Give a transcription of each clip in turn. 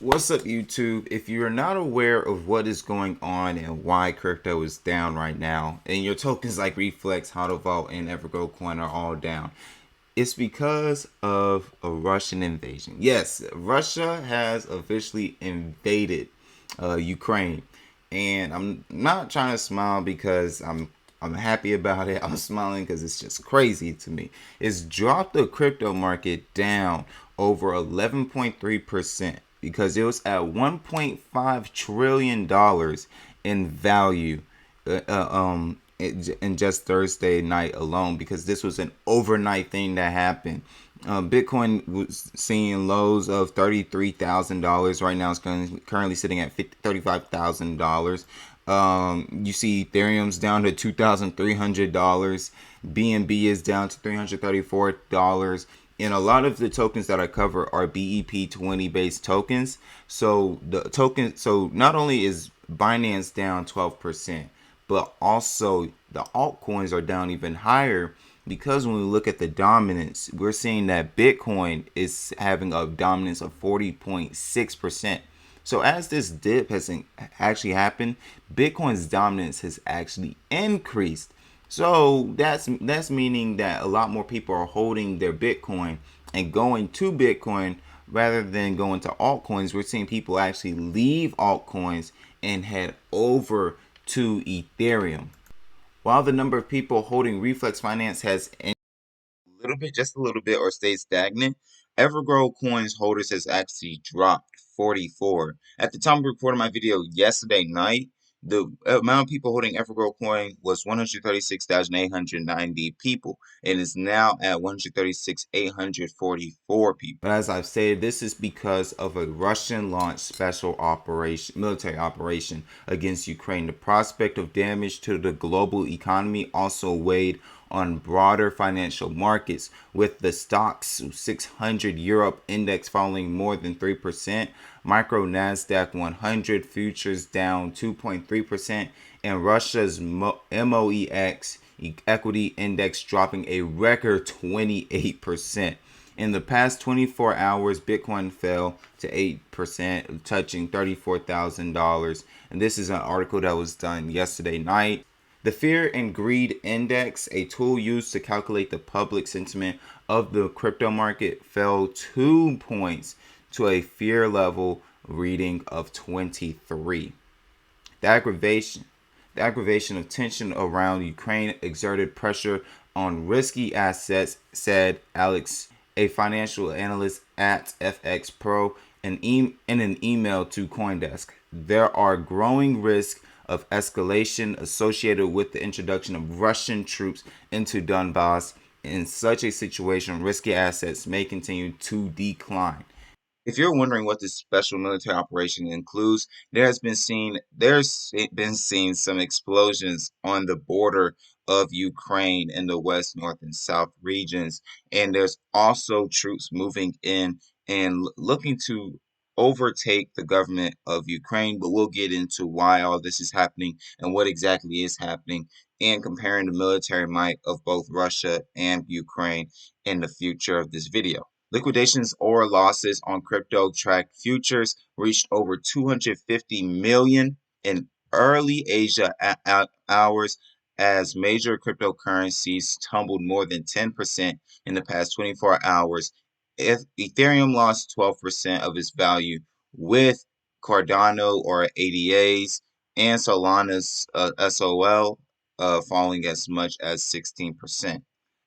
What's up, YouTube? If you're not aware of what is going on and why crypto is down right now, and your tokens like Reflex, HODL Vault, and EverGrow Coin are all down, it's because of a Russian invasion. Yes, Russia has officially invaded Ukraine, and I'm not trying to smile because I'm happy about it. I'm smiling because it's just crazy to me. It's dropped the crypto market down over 11.3% because it was at 1.5 trillion dollars in value in just Thursday night alone, because this was an overnight thing that happened. Bitcoin was seeing lows of $33,000. Right now, it's currently sitting at $35,000. You see Ethereum's down to $2,300. BNB is down to $334. And a lot of the tokens that I cover are BEP20 based tokens. So not only is Binance down 12%, but also the altcoins are down even higher, because when we look at the dominance, we're seeing that Bitcoin is having a dominance of 40.6%. So as this dip has actually happened, Bitcoin's dominance has actually increased. So that's meaning that a lot more people are holding their Bitcoin and going to Bitcoin rather than going to altcoins. We're seeing people actually leave altcoins and head over to Ethereum. While the number of people holding Reflex Finance has little bit, just a little bit, or stayed stagnant, EverGrow Coin's holders has actually dropped 44. At the time of recording my video yesterday night, the amount of people holding EverGrow Coin was 136,890 people, and is now at 136,844 people. But as I've stated, this is because of a Russian launched special operation, military operation against Ukraine. The prospect of damage to the global economy also weighed on broader financial markets, with the stocks 600 Europe index falling more than 3%, micro Nasdaq 100 futures down 2.3%, and Russia's MOEX equity index dropping a record 28%. In the past 24 hours, Bitcoin fell to 8%, touching $34,000. And this is an article that was done yesterday night. The Fear and Greed Index, a tool used to calculate the public sentiment of the crypto market, fell 2 points to a fear level reading of 23. The aggravation of tension around Ukraine exerted pressure on risky assets, said Alex, a financial analyst at FX Pro, in an email to CoinDesk. There are growing risks of escalation associated with the introduction of Russian troops into Donbass. In such a situation, risky assets may continue to decline. If you're wondering what this special military operation includes, there's been seen some explosions on the border of Ukraine in the west, north, and south regions, and there's also troops moving in and looking to overtake the government of Ukraine. But we'll get into why all this is happening and what exactly is happening, and comparing the military might of both Russia and Ukraine in the future of this video. Liquidations or losses on crypto tracked futures reached over 250 million in early Asia hours, as major cryptocurrencies tumbled more than 10% in the past 24 hours. Ethereum lost 12% of its value, with Cardano or ADAs and Solana's SOL falling as much as 16%.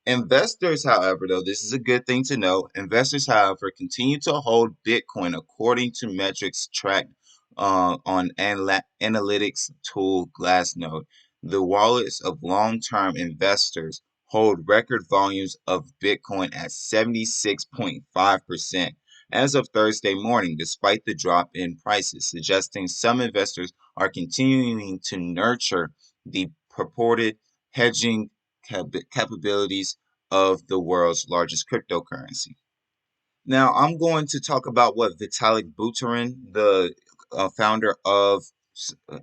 Investors, however, though, this is a good thing to know. Investors, however, continue to hold Bitcoin according to metrics tracked on analytics tool Glassnode. The wallets of long-term investors hold record volumes of Bitcoin at 76.5% as of Thursday morning, despite the drop in prices, suggesting some investors are continuing to nurture the purported hedging capabilities of the world's largest cryptocurrency. Now, I'm going to talk about what Vitalik Buterin, the founder of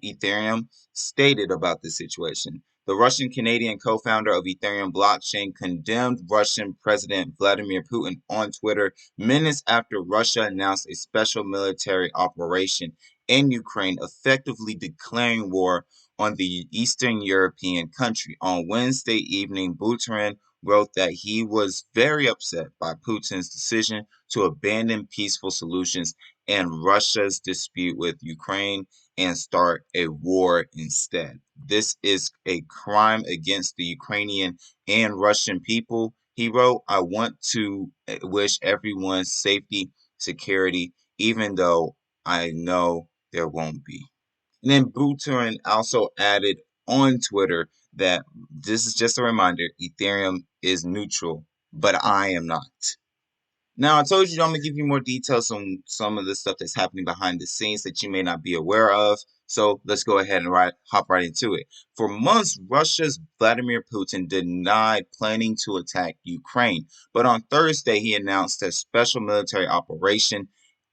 Ethereum, stated about this situation. The Russian-Canadian co-founder of Ethereum blockchain condemned Russian President Vladimir Putin on Twitter minutes after Russia announced a special military operation in Ukraine, effectively declaring war on the Eastern European country. On Wednesday evening, Buterin wrote that he was very upset by Putin's decision to abandon peaceful solutions and Russia's dispute with Ukraine and start a war instead. This is a crime against the Ukrainian and Russian people. He wrote, I want to wish everyone safety, security, even though I know there won't be. And then Buterin also added on Twitter that this is just a reminder, Ethereum is neutral, but I am not. Now, I told you I'm going to give you more details on some of the stuff that's happening behind the scenes that you may not be aware of. So let's go ahead and hop right into it. For months, Russia's Vladimir Putin denied planning to attack Ukraine. But on Thursday, he announced a special military operation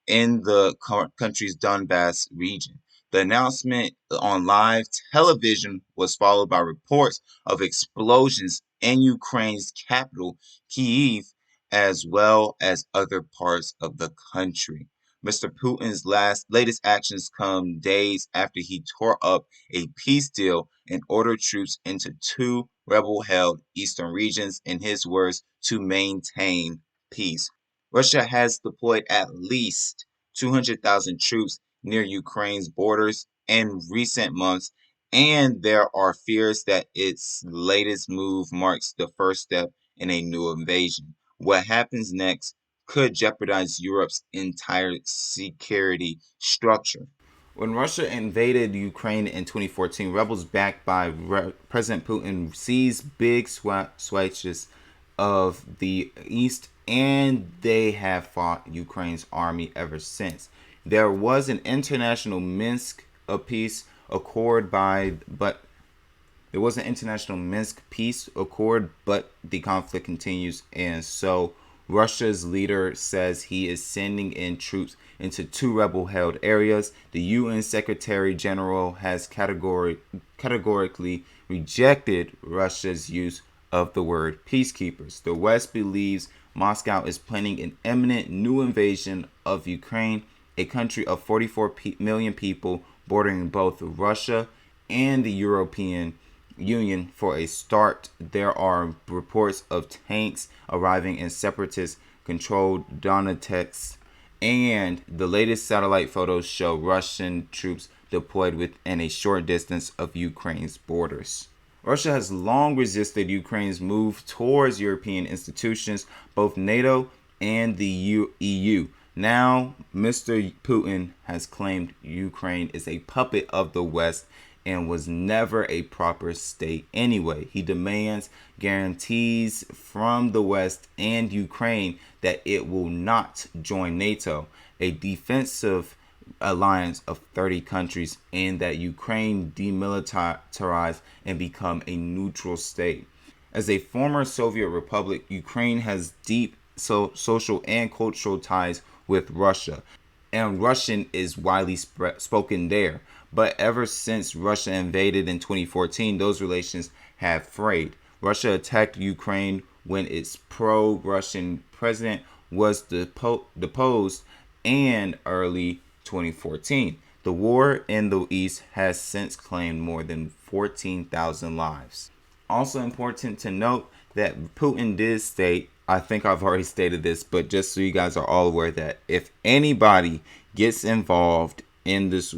in the country's Donbass region. The announcement on live television was followed by reports of explosions in Ukraine's capital, Kyiv, as well as other parts of the country. Mr. Putin's latest actions come days after he tore up a peace deal and ordered troops into two rebel-held eastern regions, in his words, to maintain peace. Russia has deployed at least 200,000 troops near Ukraine's borders in recent months, and there are fears that its latest move marks the first step in a new invasion. What happens next could jeopardize Europe's entire security structure. When Russia invaded Ukraine in 2014, rebels backed by President Putin seized big swatches of the east, and they have fought Ukraine's army ever since. There was an international Minsk peace accord there was an international Minsk peace accord, but the conflict continues, and so Russia's leader says he is sending in troops into two rebel-held areas. The UN Secretary General has categorically rejected Russia's use of the word peacekeepers. The West believes Moscow is planning an imminent new invasion of Ukraine, a country of 44 million people bordering both Russia and the European Union. For a start, there are reports of tanks arriving in separatist-controlled Donetsk, and the latest satellite photos show Russian troops deployed within a short distance of Ukraine's borders. Russia has long resisted Ukraine's move towards European institutions, both NATO and the EU. Now, Mr. Putin has claimed Ukraine is a puppet of the West and was never a proper state anyway. He demands guarantees from the West and Ukraine that it will not join NATO, a defensive alliance of 30 countries, and that Ukraine demilitarize and become a neutral state. As a former Soviet republic, Ukraine has deep social and cultural ties with Russia, and Russian is widely spoken there. But ever since Russia invaded in 2014, those relations have frayed. Russia attacked Ukraine when its pro-Russian president was deposed in early 2014. The war in the East has since claimed more than 14,000 lives. Also important to note that Putin did state, I think I've already stated this, but just so you guys are all aware, that if anybody gets involved in this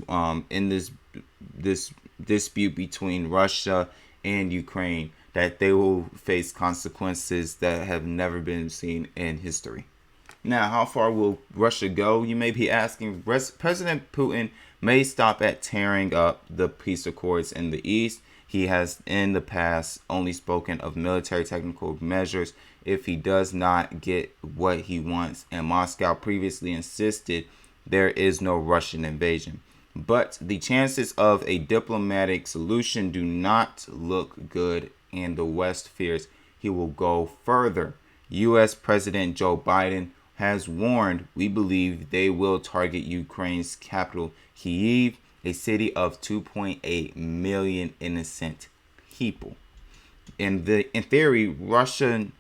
dispute between Russia and Ukraine, that they will face consequences that have never been seen in history. Now, how far will Russia go? You may be asking. President Putin may stop at tearing up the peace accords in the East. He has in the past only spoken of military technical measures if he does not get what he wants, and Moscow previously insisted there is no Russian invasion. But the chances of a diplomatic solution do not look good, and the West fears he will go further. U.S. President Joe Biden has warned, we believe they will target Ukraine's capital, Kyiv, a city of 2.8 million innocent people. In theory, Russian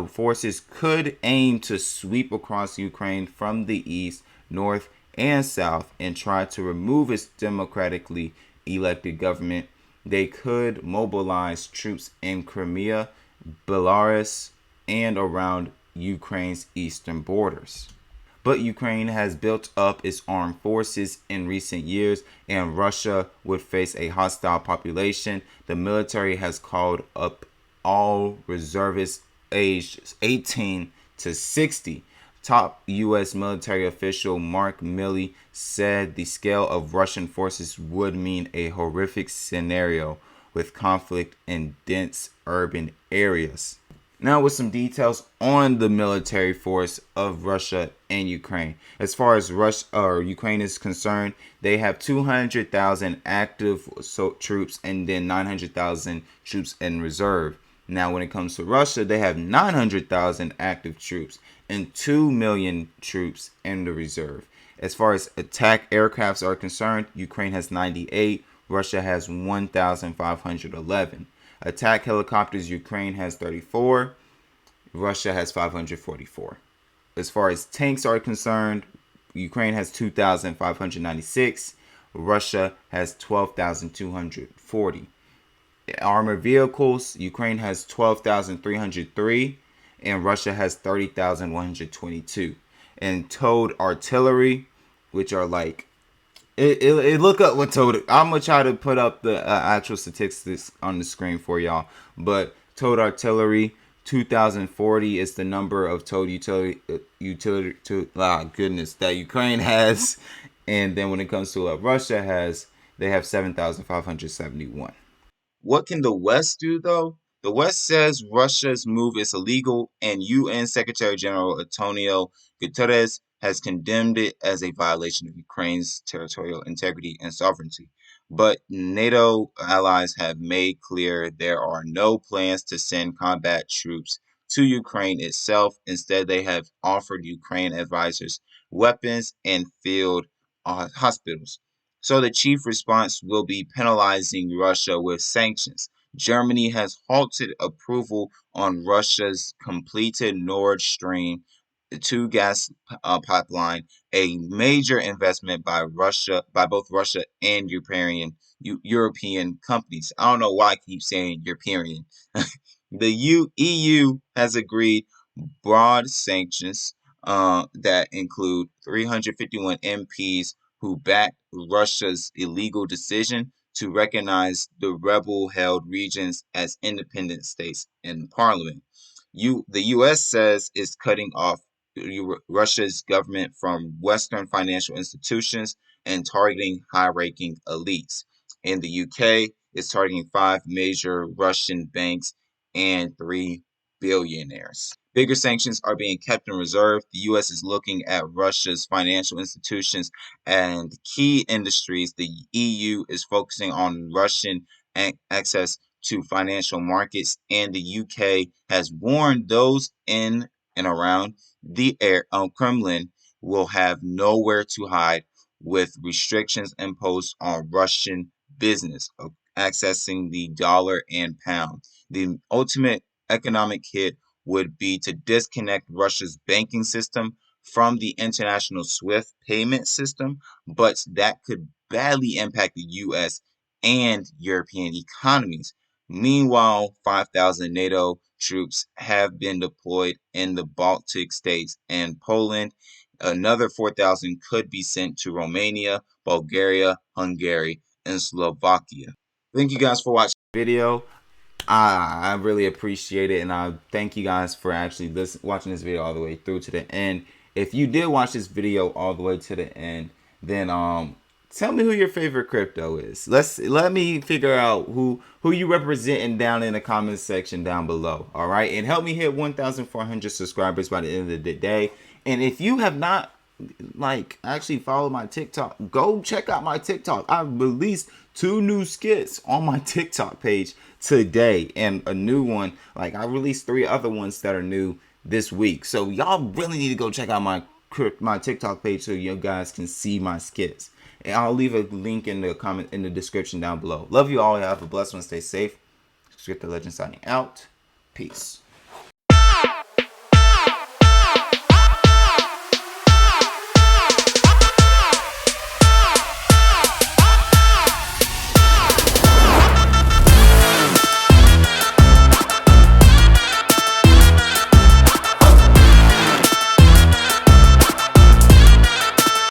forces could aim to sweep across Ukraine from the east, north, and south and try to remove its democratically elected government. They could mobilize troops in Crimea, Belarus, and around Ukraine's eastern borders. But Ukraine has built up its armed forces in recent years, and Russia would face a hostile population. The military has called up all reservists aged 18 to 60. Top U.S. military official Mark Milley said the scale of Russian forces would mean a horrific scenario with conflict in dense urban areas. Now with some details on the military force of Russia and Ukraine. As far as Ukraine is concerned, they have 200,000 active troops and then 900,000 troops in reserve. Now when it comes to Russia, they have 900,000 active troops and 2 million troops in the reserve. As far as attack aircrafts are concerned, Ukraine has 98, Russia has 1,511. Attack helicopters, Ukraine has 34. Russia has 544. As far as tanks are concerned, Ukraine has 2,596. Russia has 12,240. Armored vehicles, Ukraine has 12,303. And Russia has 30,122. And towed artillery, which are like look up what towed. I'm gonna try to put up the actual statistics on the screen for y'all. But towed artillery, 2,040 is the number of towed utility that Ukraine has, and then when it comes to what Russia has, they have 7,571. What can the West do, though? The West says Russia's move is illegal, and UN Secretary General Antonio Guterres has condemned it as a violation of Ukraine's territorial integrity and sovereignty. But NATO allies have made clear there are no plans to send combat troops to Ukraine itself. Instead, they have offered Ukraine advisors weapons and field hospitals. So the chief response will be penalizing Russia with sanctions. Germany has halted approval on Russia's completed Nord Stream 2 gas pipeline, a major investment by both Russia and European companies. I don't know why I keep saying European. The EU has agreed broad sanctions that include 351 MPs who backed Russia's illegal decision to recognize the rebel-held regions as independent states in parliament. The U.S. says it's cutting off Russia's government from Western financial institutions and targeting high-ranking elites. In the UK, it's targeting 5 major Russian banks and 3 billionaires. Bigger sanctions are being kept in reserve. The U.S. is looking at Russia's financial institutions and key industries. The EU is focusing on Russian access to financial markets, and the UK has warned those in and around the Kremlin will have nowhere to hide with restrictions imposed on Russian business of accessing the dollar and pound. The ultimate economic hit would be to disconnect Russia's banking system from the international SWIFT payment system, but that could badly impact the US and European economies. Meanwhile, 5,000 NATO troops have been deployed in the Baltic states and Poland. Another 4,000 could be sent to Romania, Bulgaria, Hungary, and Slovakia. Thank you guys for watching the video. I really appreciate it, and I thank you guys for actually watching this video all the way through to the end. If you did watch this video all the way to the end, then tell me who your favorite crypto is. Let me figure out who you representing down in the comments section down below. All right, and help me hit 1,400 subscribers by the end of the day. And if you have not actually follow my TikTok, go check out my TikTok. I released 2 new skits on my TikTok page today, and a new one. I released 3 other ones that are new this week. So y'all really need to go check out my TikTok page so you guys can see my skits. And I'll leave a link in the description down below. Love you all. Have a blessed one. Stay safe. Script the Legend signing out. Peace.